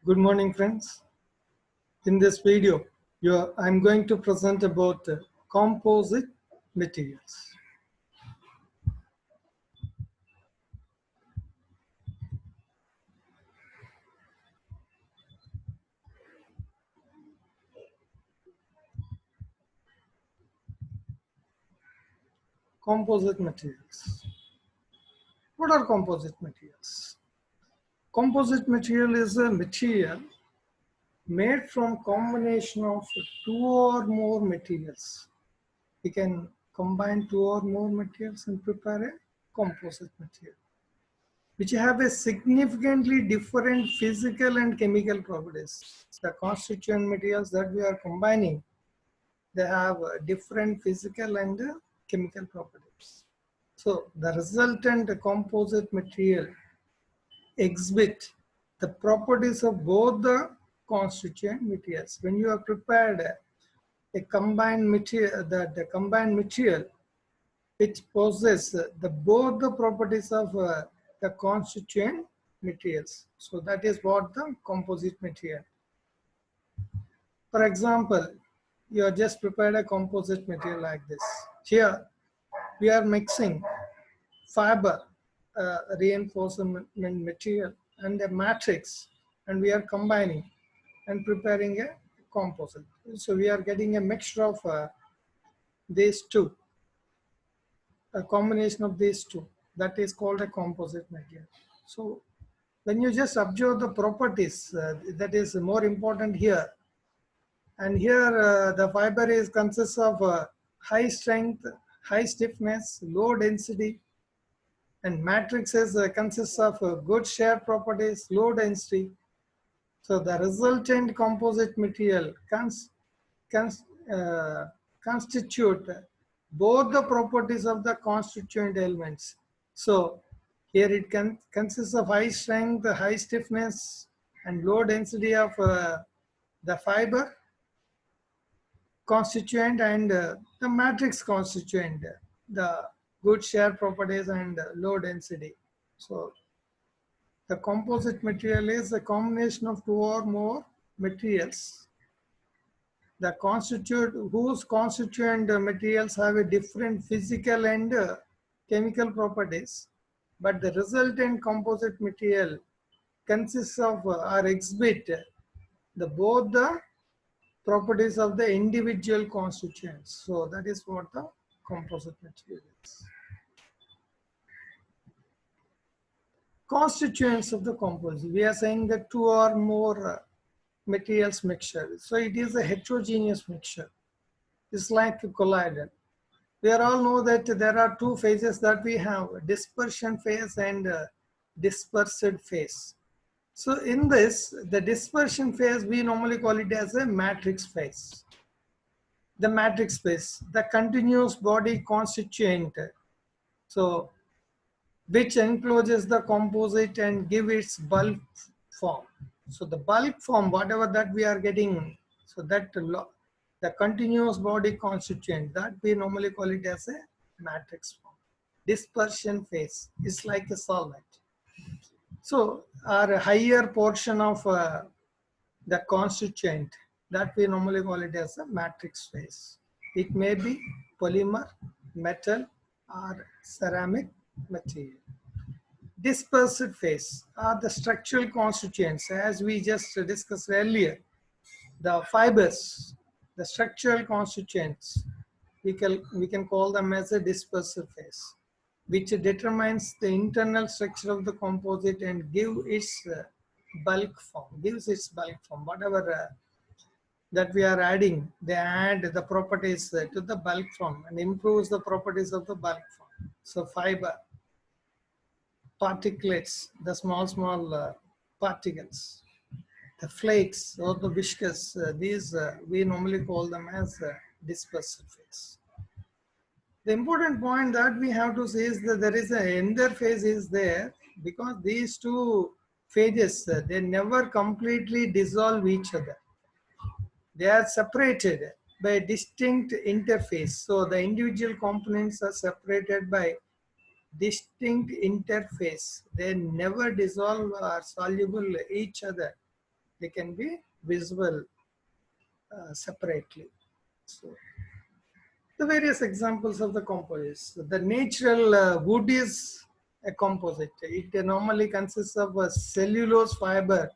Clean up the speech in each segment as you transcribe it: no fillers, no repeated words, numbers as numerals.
Good morning, friends. In this video, I'm going to present about composite materials. Composite materials. What are composite materials? Composite material is a material made from combination of two or more materials. We can combine two or more materials and prepare a composite material, which have a significantly different physical and chemical properties. The constituent materials that we are combining, they have different physical and chemical properties. So the resultant composite material exhibit the properties of both the constituent materials. When you have prepared a combined material, the combined material which possess both the properties of the constituent materials. So that is what the composite material. For example, you have just prepared a composite material like this. Here we are mixing fiber, reinforcement material and a matrix, and we are combining and preparing a composite. So we are getting a mixture of these two, a combination of these two. That is called a composite material. So when you just observe the properties, that is more important here. And here the fiber consists of high strength, high stiffness, low density, and matrices consists of good shear properties, low density. So the resultant composite material constitute both the properties of the constituent elements. So here it consists of high strength, high stiffness, and low density of the fiber constituent and the matrix constituent, the good shear properties and low density. So the composite material is a combination of two or more materials whose constituent materials have a different physical and chemical properties, but the resultant composite material consists of or exhibit both the properties of the individual constituents. So that is what the composite material is. Constituents of the composite. We are saying that two or more materials mixture. So it is a heterogeneous mixture. It's like a collider. We all know that there are two phases that we have, dispersion phase and dispersed phase. So in this, the dispersion phase, we normally call it as a matrix phase. The matrix phase, the continuous body constituent, so which encloses the composite and give its bulk form. So the bulk form, whatever that we are getting, so that the continuous body constituent, that we normally call it as a matrix form. Dispersion phase is like a solvent. So our higher portion of the constituent, that we normally call it as a matrix phase. It may be polymer, metal, or ceramic material. Dispersed phase are the structural constituents, as we just discussed earlier. The fibers, the structural constituents, we can call them as a dispersed phase, which determines the internal structure of the composite and gives its bulk form. Whatever that we are adding, they add the properties to the bulk form and improves the properties of the bulk form. So fiber, particulates, the small particles, the flakes or the viscous, these we normally call them as dispersed phase. The important point that we have to say is that there is an interphase is there, because these two phases, they never completely dissolve each other. They are separated by a distinct interface. So the individual components are separated by distinct interface. They never dissolve or soluble each other. They can be visible separately. So the various examples of the composites. The natural wood is a composite. It normally consists of a cellulose fiber.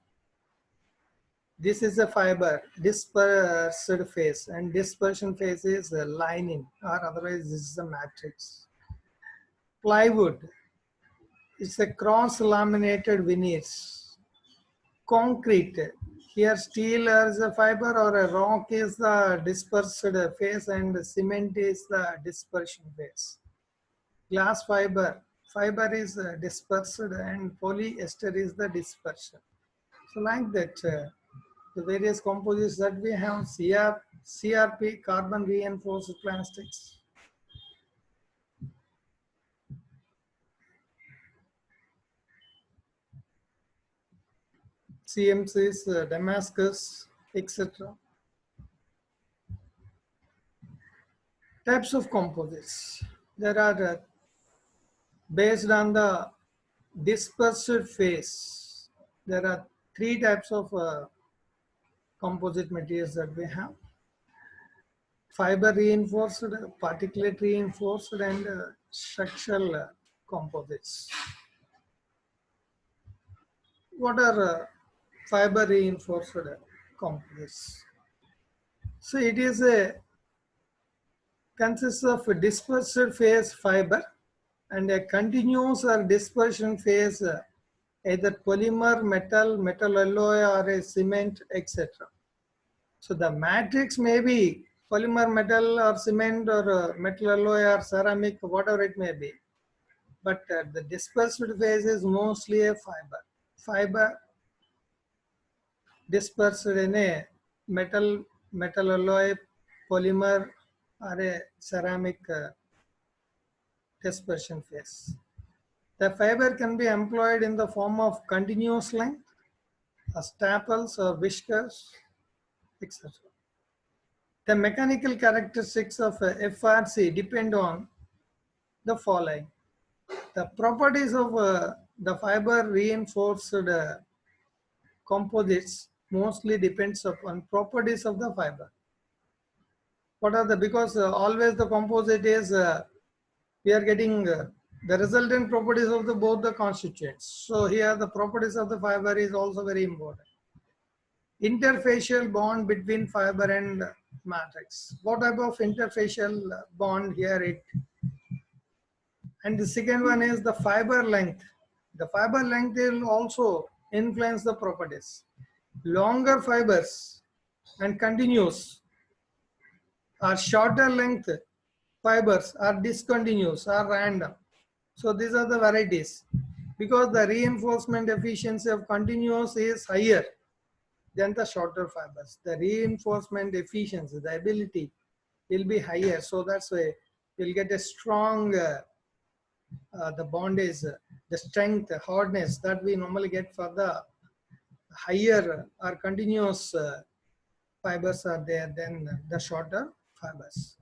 This is a fiber, dispersed phase, and dispersion phase is a lining, or otherwise this is a matrix. Plywood is a cross-laminated veneers. Concrete, here steel is a fiber or a rock is the dispersed phase and cement is the dispersion phase. Glass fiber, fiber is dispersed and polyester is the dispersion. So like that, the various composites that we have, CRP, carbon reinforced plastics. CMCs, Damascus, etc. Types of composites. There are based on the dispersed phase. There are three types of composite materials that we have. Fiber reinforced, particulate reinforced, and structural composites. What are fiber reinforced composites? So it is a consists of a dispersed phase fiber and a continuous or dispersion phase either polymer, metal alloy, or a cement, etc. So the matrix may be polymer, metal, or cement, or metal alloy, or ceramic, whatever it may be. But the dispersed phase is mostly a fiber. Fiber dispersed in a metal alloy, polymer, or a ceramic dispersion phase. The fiber can be employed in the form of continuous length, staples or whiskers, etc. The mechanical characteristics of FRC depend on the following. The properties of the fiber reinforced composites mostly depends upon properties of the fiber. What are the, because always the composite is, we are getting the resultant properties of the both the constituents. So here the properties of the fiber is also very important. Interfacial bond between fiber and matrix. What type of interfacial bond here and the second one is the fiber length. The fiber length will also influence the properties. Longer fibers and continuous or shorter length fibers are discontinuous or random. So these are the varieties. Because the reinforcement efficiency of continuous is higher than the shorter fibers. The reinforcement efficiency, the ability will be higher. So that's why you'll get a strong, the bondage, the strength, the hardness that we normally get for the higher or continuous fibers are there than the shorter fibers.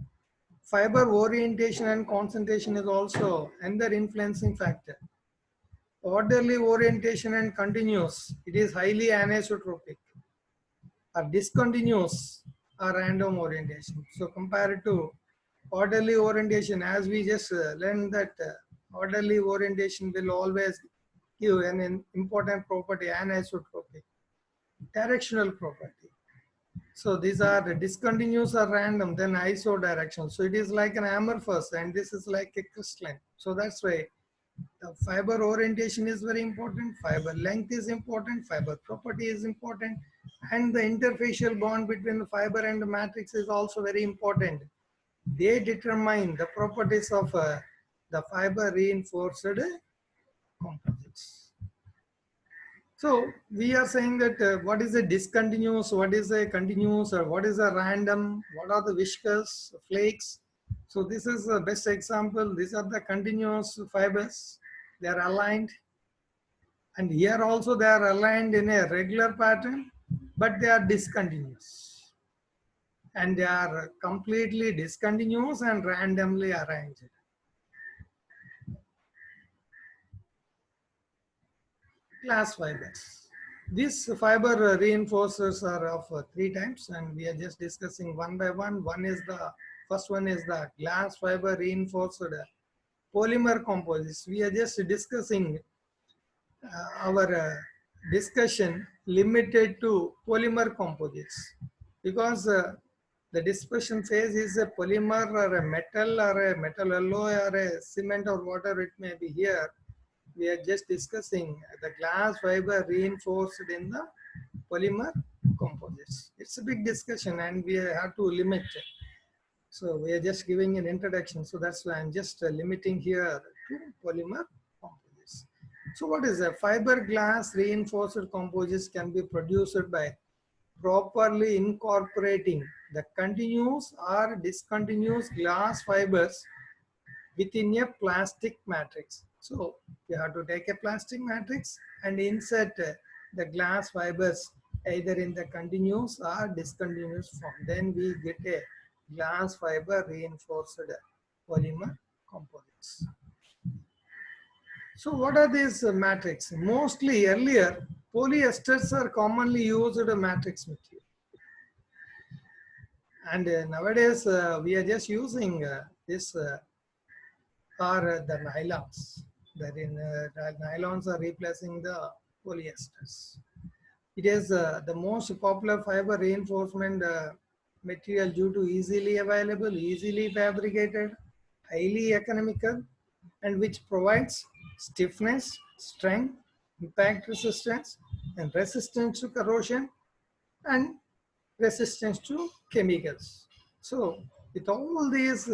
Fiber orientation and concentration is also another influencing factor. Orderly orientation and continuous, it is highly anisotropic. Or discontinuous or random orientation. So compared to orderly orientation, as we just learned that orderly orientation will always give an important property, anisotropic, directional property. So these are the discontinuous or random, then isodirection. So it is like an amorphous and this is like a crystalline. So that's why the fiber orientation is very important, fiber length is important, fiber property is important, and the interfacial bond between the fiber and the matrix is also very important. They determine the properties of the fiber reinforced composites. So we are saying that what is a discontinuous, what is a continuous, or what is a random, what are the whiskers, flakes. So this is the best example. These are the continuous fibers. They are aligned. And here also they are aligned in a regular pattern, but they are discontinuous. And they are completely discontinuous and randomly arranged. Glass fibers. These fiber reinforcers are of three types, and we are just discussing one by one. First one is the glass fiber reinforced polymer composites. We are just discussing our discussion limited to polymer composites, because the dispersion phase is a polymer or a metal alloy or a cement or whatever it may be. Here we are just discussing the glass fiber reinforced in the polymer composites. It's a big discussion and we have to limit it. So we are just giving an introduction. So that's why I'm just limiting here to polymer composites. So what is a fiberglass reinforced composites can be produced by properly incorporating the continuous or discontinuous glass fibers within a plastic matrix. So you have to take a plastic matrix and insert the glass fibers either in the continuous or discontinuous form. Then we get a glass fiber reinforced polymer composites. So what are these matrix? Mostly earlier, polyesters are commonly used matrix material. And nowadays we are just using this are the nylons. The nylons are replacing the polyesters. It is the most popular fiber reinforcement material due to easily available, easily fabricated, highly economical, and which provides stiffness, strength, impact resistance, and resistance to corrosion, and resistance to chemicals. So with all these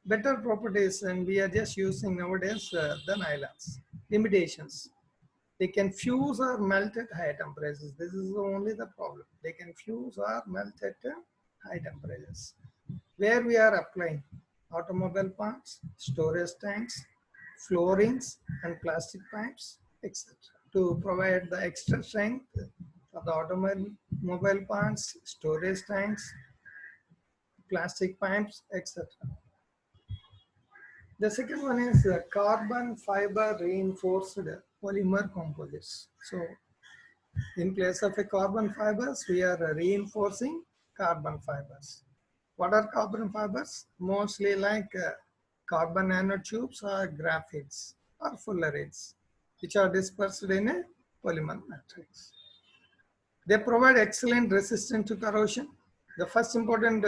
better properties, and we are just using nowadays the nylons. Limitations: they can fuse or melt at high temperatures. This is only the problem. They can fuse or melt at high temperatures. Where we are applying automobile parts, storage tanks, floorings, and plastic pipes, etc. to provide the extra strength for the automobile parts, storage tanks, plastic pipes, etc. The second one is carbon fiber reinforced polymer composites. So in place of a carbon fibers, we are reinforcing carbon fibers. What are carbon fibers? Mostly like carbon nanotubes or graphites or fullerenes, which are dispersed in a polymer matrix. They provide excellent resistance to corrosion. The first important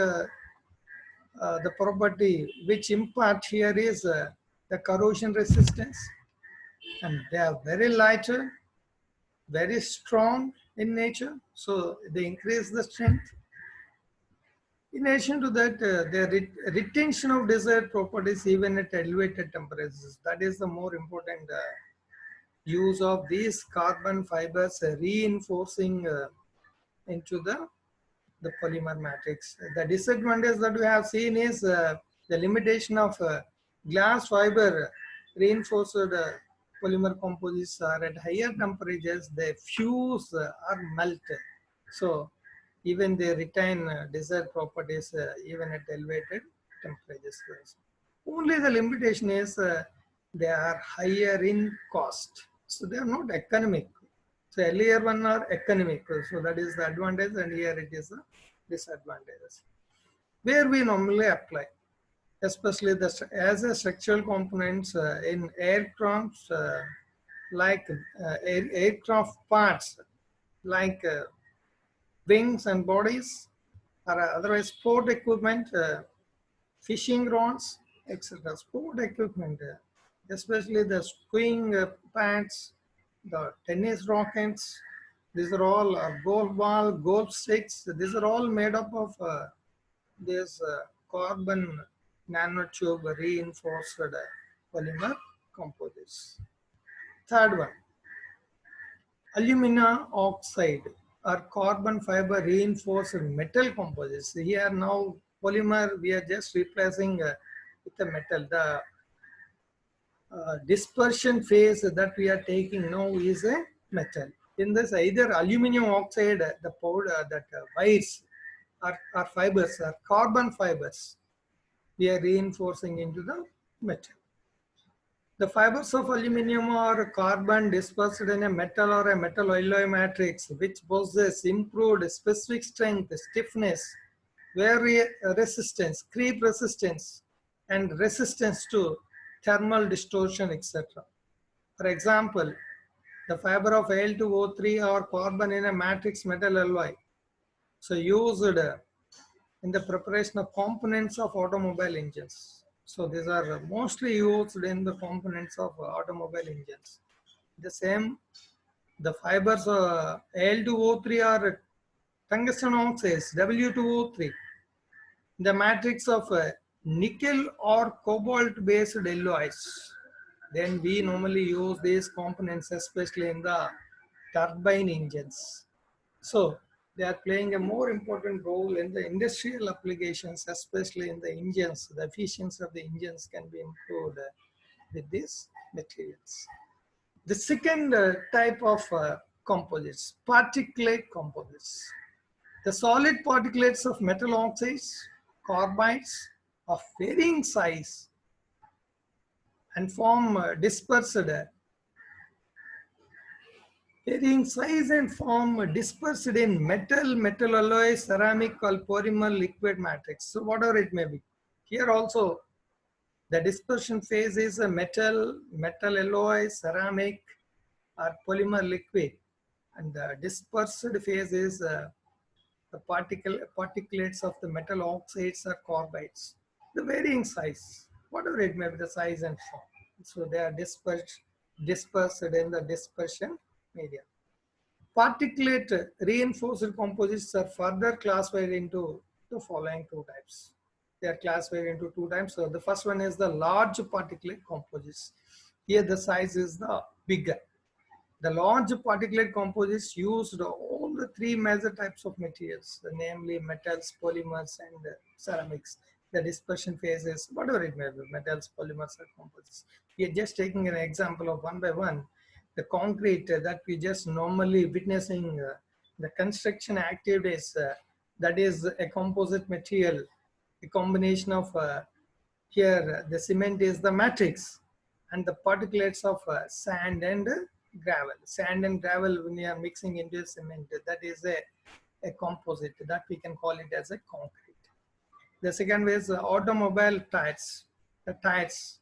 the property which impart here is the corrosion resistance, and they are very lighter, very strong in nature, so they increase the strength. In addition to that, their retention of desired properties even at elevated temperatures. That is the more important use of these carbon fibers reinforcing into the polymer matrix. The disadvantage that we have seen is the limitation of glass fiber reinforced polymer composites are at higher temperatures, they fuse or melt. So even they retain desired properties even at elevated temperatures. Only the limitation is they are higher in cost. So they are not economic. So earlier one are economic. So that is the advantage, and here it is a disadvantage. Where we normally apply, especially as a structural components in aircrafts, like aircraft parts, like wings and bodies, or otherwise sport equipment, fishing rods, etc. Sport equipment, especially the skiing pads, the tennis rackets, these are all golf ball, golf sticks. These are all made up of this carbon nanotube reinforced polymer composites. Third one, alumina oxide or carbon fiber reinforced metal composites. Here now polymer we are just replacing with the metal. The dispersion phase that we are taking now is a metal. In this, either aluminum oxide, the powder that wires or fibers or carbon fibers, we are reinforcing into the metal. The fibers of aluminum or carbon dispersed in a metal or a metal alloy matrix which possess improved specific strength, stiffness, wear resistance, creep resistance, and resistance to thermal distortion, etc. For example, the fiber of Al2O3 or carbon in a matrix metal alloy, so used in the preparation of components of automobile engines. So these are mostly used in the components of automobile engines. The same, the fibers Al2O3 are tungsten oxides, W2O3, the matrix of nickel or cobalt based alloys. Then we normally use these components especially in the turbine engines. So they are playing a more important role in the industrial applications, especially in the engines. The efficiency of the engines can be improved with these materials. The second type of composites, particulate composites. The solid particulates of metal oxides, carbides of varying size and form dispersed varying size and form dispersed in metal alloy, ceramic or polymer liquid matrix. So whatever it may be. Here also the dispersion phase is a metal alloy, ceramic or polymer liquid, and the dispersed phase is the particulates of the metal oxides or carbides. The varying size, whatever it may be, the size and form. So they are dispersed in the dispersion media. Particulate reinforced composites are further classified into the following two types. They are classified into two types. So the first one is the large particulate composites. Here the size is the bigger. The large particulate composites used all the three major types of materials, namely metals, polymers, and ceramics. The dispersion phases, whatever it may be, metals, polymers, or composites. We are just taking an example of one by one. The concrete that we just normally witnessing the construction activities, that is a composite material, a combination of here the cement is the matrix and the particulates of sand and gravel. Sand and gravel, when you are mixing into cement, that is a composite that we can call it as a concrete. The second is automobile tires, the tires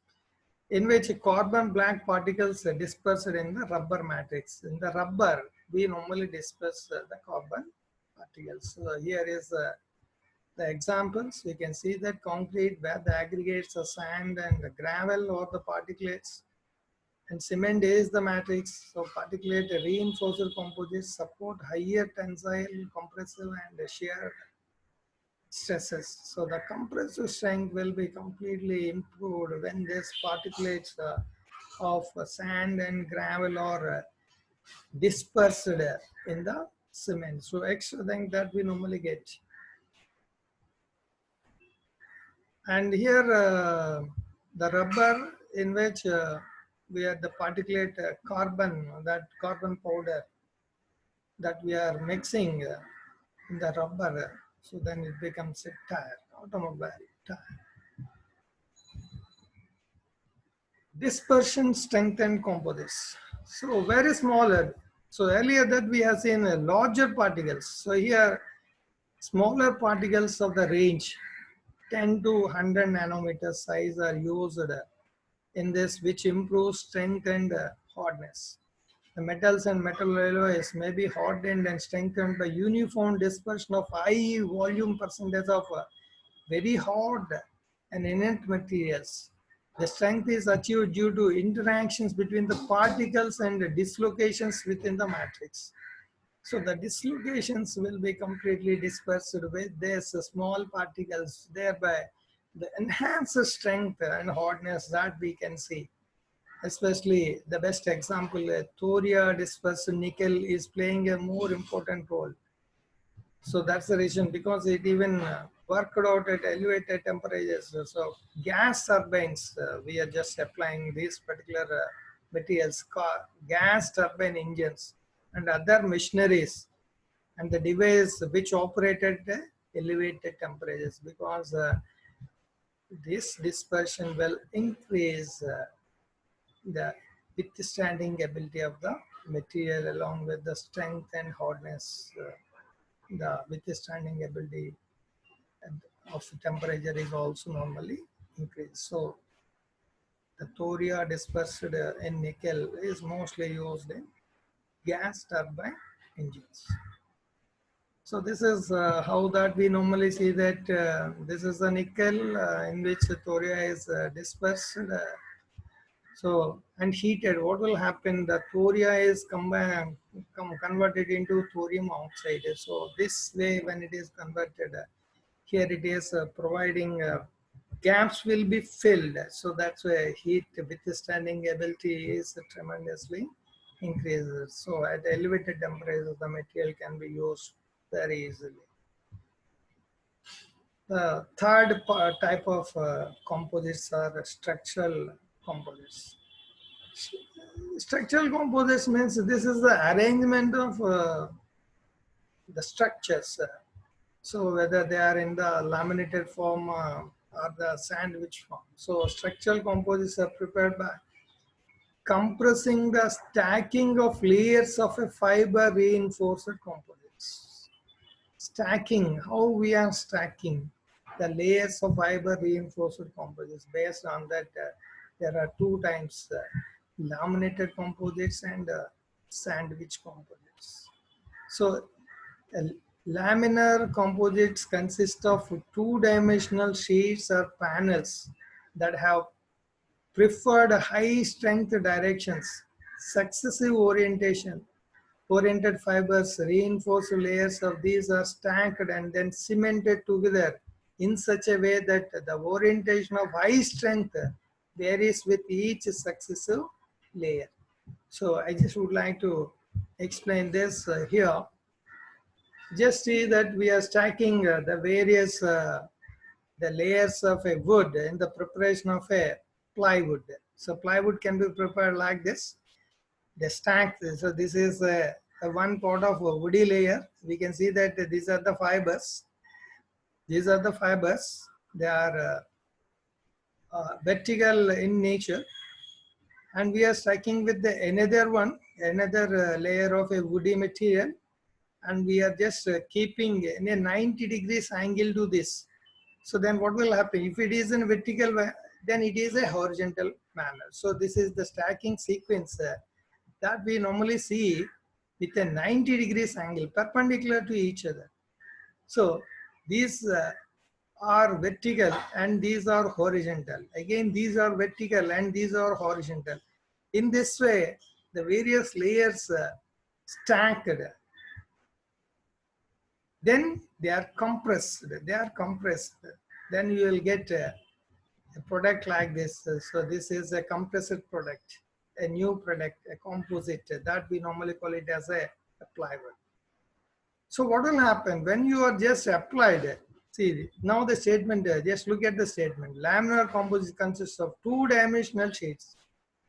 in which carbon black particles are dispersed in the rubber matrix. In the rubber, we normally disperse the carbon particles. So here is the examples. You can see that concrete where the aggregates are sand and the gravel or the particulates, and cement is the matrix. So particulate reinforced composites support higher tensile, compressive and shear stresses. So the compressive strength will be completely improved when this particulates of sand and gravel are dispersed in the cement. So extra thing that we normally get. And here the rubber in which we have the particulate carbon, that carbon powder that we are mixing in the rubber. So then it becomes a tire, automobile tire. Dispersion strengthened composites. So very smaller. So earlier that we have seen larger particles. So here smaller particles of the range 10 to 100 nanometer size are used in this, which improves strength and hardness. The metals and metal alloys may be hardened and strengthened by uniform dispersion of high volume percentage of very hard and inert materials. The strength is achieved due to interactions between the particles and dislocations within the matrix. So the dislocations will be completely dispersed with these small particles, thereby the enhanced strength and hardness that we can see. Especially the best example, thoria dispersed nickel is playing a more important role. So that's the reason, because it even worked out at elevated temperatures. So gas turbines, we are just applying these particular materials, gas turbine engines and other machineries and the device which operated at elevated temperatures, because this dispersion will increase the withstanding ability of the material along with the strength and hardness. The withstanding ability of temperature is also normally increased. So the thoria dispersed in nickel is mostly used in gas turbine engines. So this is how that we normally see that this is the nickel in which thoria is dispersed. So and heated, what will happen? The thoria is converted into thorium oxide. So this way, when it is converted, here it is providing gaps will be filled. So that's why heat withstanding ability is tremendously increases. So at elevated temperatures, the material can be used very easily. The third type of composites are structural composites. Structural composites means this is the arrangement of the structures. So whether they are in the laminated form or the sandwich form. So structural composites are prepared by compressing the stacking of layers of a fiber reinforced composites. Stacking, how we are stacking the layers of fiber reinforced composites. Based on that, there are two types, laminated composites and sandwich composites. So laminar composites consist of two-dimensional sheets or panels that have preferred high strength directions, successive oriented fibers, reinforced layers of these are stacked and then cemented together in such a way that the orientation of high strength varies with each successive layer. So I just would like to explain this here. Just see that we are stacking the various the layers of a wood in the preparation of a plywood. So plywood can be prepared like this. The stack, so this is a one part of a woody layer. We can see that these are the fibers. These are the fibers. They are vertical in nature. And we are stacking with the another one, another layer of a woody material. And we are just keeping in a 90 degrees angle to this. So then what will happen? If it is in vertical, then it is a horizontal manner. So this is the stacking sequence that we normally see with a 90 degrees angle perpendicular to each other. So these are vertical and these are horizontal. Again, these are vertical and these are horizontal. In this way, the various layers stacked, then they are compressed. They are compressed. Then you will get a product like this. So this is a compressed product, a new product, a composite that we normally call it as a plywood. So what will happen when you are just applied? See, now the statement, just look at the statement. Laminar composite consists of two-dimensional sheets.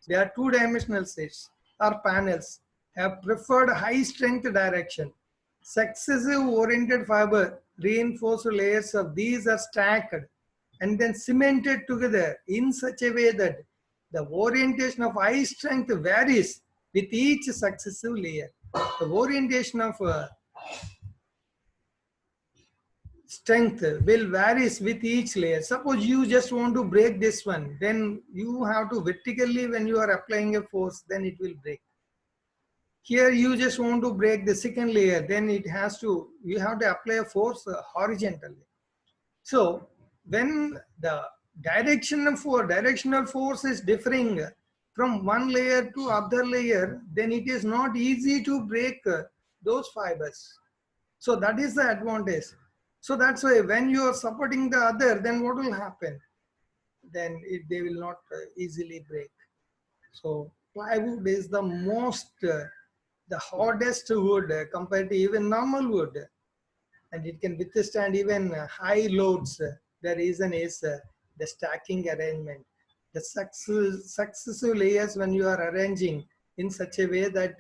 They are two-dimensional sheets or panels have preferred high strength direction. Successive oriented fiber reinforced layers of these are stacked and then cemented together in such a way that the orientation of high strength varies with each successive layer. The orientation of strength will varies with each layer. Suppose you just want to break this one, then you have to vertically, when you are applying a force, then it will break. Here you just want to break the second layer, then it has to, you have to apply a force horizontally. So when the directional force is differing from one layer to other layer, then it is not easy to break those fibers. So that is the advantage. So that's why when you are supporting the other, then what will happen? Then they will not easily break. So plywood is the most, the hardest wood compared to even normal wood. And it can withstand even high loads. The reason is the stacking arrangement. The successive layers when you are arranging in such a way that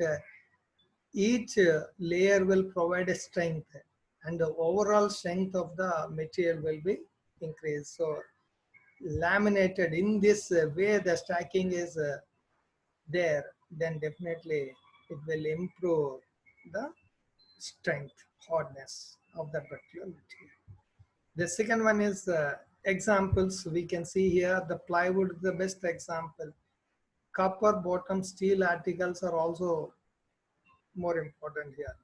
each layer will provide a strength and the overall strength of the material will be increased. So laminated in this way, the stacking is there, then definitely it will improve the strength, hardness of that particular material. The second one is examples. We can see here the plywood is the best example. Copper bottom steel articles are also more important here.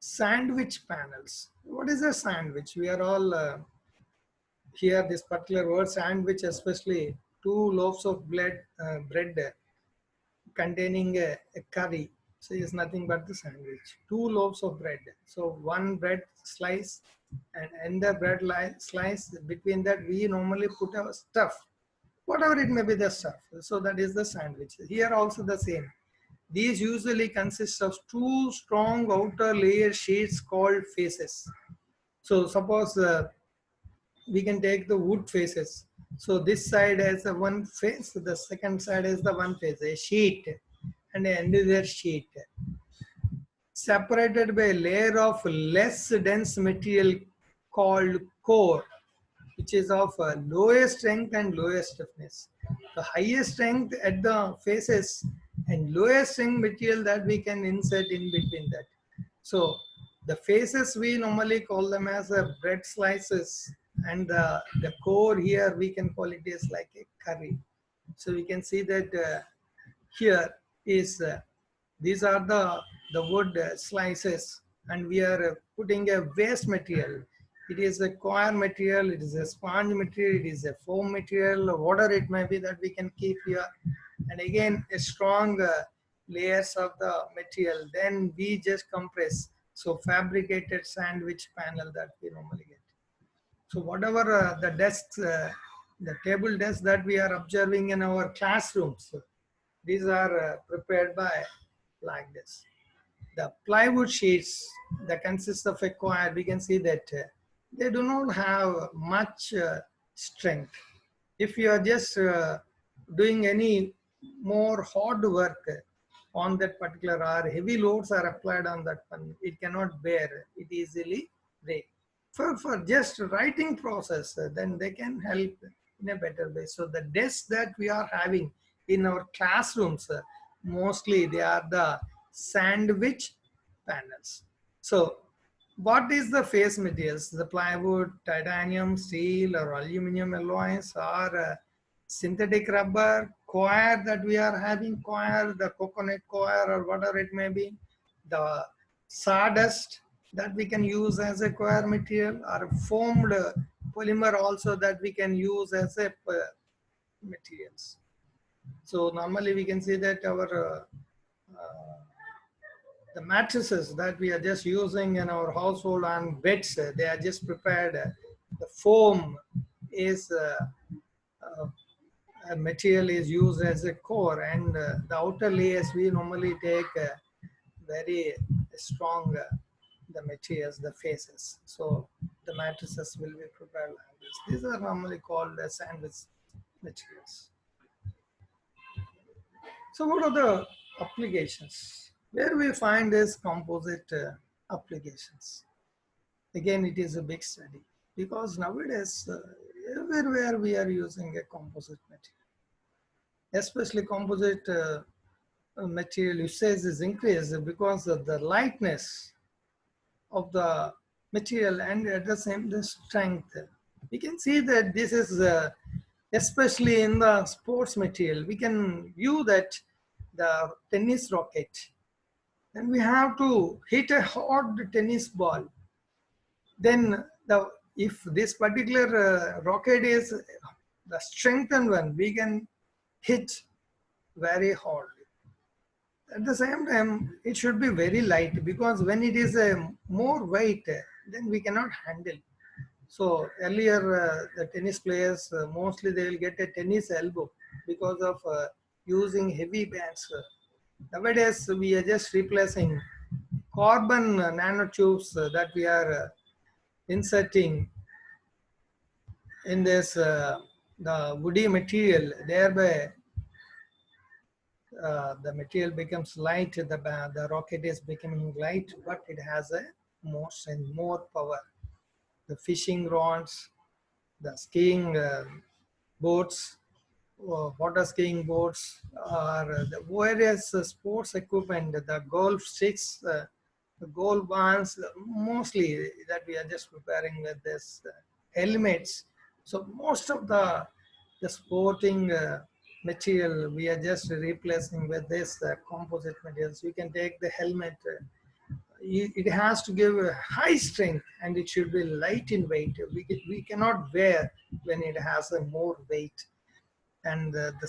Sandwich panels. What is a sandwich? We are all here, this particular word sandwich, especially two loaves of bread containing a curry. So it's nothing but the sandwich. Two loaves of bread. So one bread slice and another bread slice. Between that, we normally put our stuff, whatever it may be the stuff. So that is the sandwich. Here also the same. These usually consist of two strong outer layer sheets called faces. So suppose we can take the wood faces. So this side has a one face, the second side is the one face, a sheet and another sheet, separated by a layer of less dense material called core, which is of lowest strength and lowest stiffness. The highest strength at the faces and lowest strength material that we can insert in between that. So the faces we normally call them as bread slices, and the core here we can call it is like a curry. So we can see that here is these are the wood slices, and we are putting a waste material. It is a coir material, it is a sponge material, it is a foam material, whatever it may be that we can keep here. And again, a strong layers of the material. Then we just compress. So fabricated sandwich panel that we normally get. So whatever the desks, the table desks that we are observing in our classrooms, these are prepared by like this. The plywood sheets that consist of a coir, we can see that they do not have much strength. If you are just doing any more hard work on that particular, or heavy loads are applied on that one, it cannot bear, it easily break. For just writing process, then they can help in a better way. So the desks that we are having in our classrooms, mostly they are the sandwich panels. So what is the face materials? The plywood, titanium, steel, or aluminum alloys, or synthetic rubber, coir that we are having, coir, the coconut coir, or whatever it may be, the sawdust that we can use as a coir material, or foamed polymer also that we can use as a materials. So normally we can see that our the mattresses that we are just using in our household and beds, they are just prepared. The foam is a material is used as a core, and the outer layers we normally take very strong the materials, the faces. So the mattresses will be prepared like this. These are normally called the sandwich materials. So what are the applications? Where we find is composite applications. Again, it is a big study because nowadays everywhere we are using a composite material, especially composite material usage is increased because of the lightness of the material and at the same the strength. We can see that this is especially in the sports material. We can view that the tennis racket, and we have to hit a hard tennis ball. Then if this particular rocket is the strengthened one, we can hit very hard. At the same time, it should be very light, because when it is more weight, then we cannot handle. So earlier, the tennis players, mostly they will get a tennis elbow because of using heavy bands. Nowadays, we are just replacing carbon nanotubes that we are inserting in this the woody material. Thereby, the material becomes light. The rocket is becoming light, but it has a more and more power. The fishing rods, the skiing boats, water skiing boards, or the various sports equipment, the golf sticks, the goal ones, mostly that we are just preparing with this helmets. So most of the sporting material we are just replacing with this composite materials. You can take the helmet. It has to give a high strength and it should be light in weight. We cannot wear when it has a more weight. And the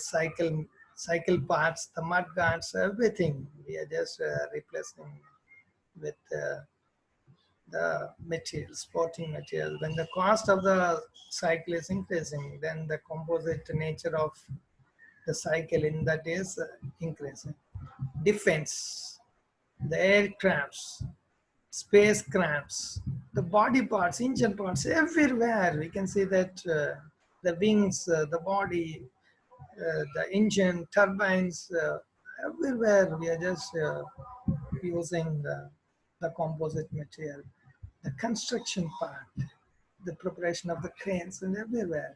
cycle parts, the mud guards, everything we are just replacing with the material, sporting material. When the cost of the cycle is increasing, then the composite nature of the cycle in that is increasing. Defense, the aircrafts, spacecrafts, the body parts, engine parts, everywhere we can see that the wings, the body, the engine, turbines, everywhere we are just using the composite material. The construction part, the preparation of the cranes and everywhere.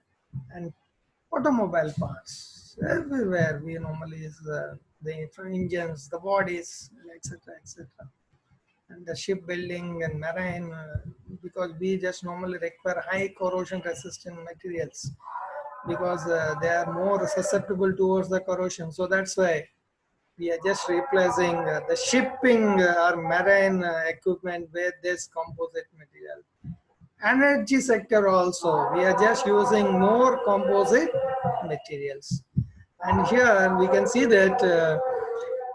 And automobile parts, everywhere we normally use the engines, the bodies, etc., etc. And the shipbuilding and marine, because we just normally require high corrosion resistant materials because they are more susceptible towards the corrosion. So that's why we are just replacing the shipping or marine equipment with this composite material. Energy sector also, we are just using more composite materials. And here we can see that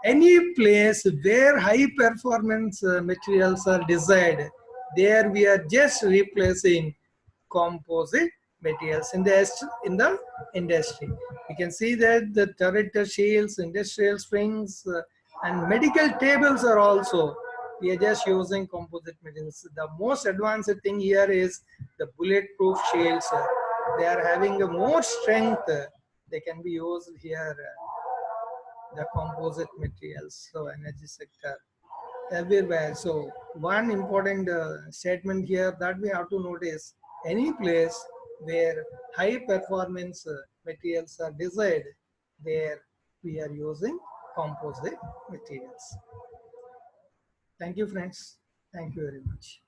any place where high performance materials are desired, there we are just replacing composite materials in the industry. We can see that the turret shields, industrial springs, and medical tables are also, we are just using composite materials. The most advanced thing here is the bulletproof shields. They are having a more strength. They can be used here, the composite materials. So energy sector, everywhere. So one important statement here that we have to notice, any place where high performance materials are desired, there we are using composite materials. Thank you, friends. Thank you very much.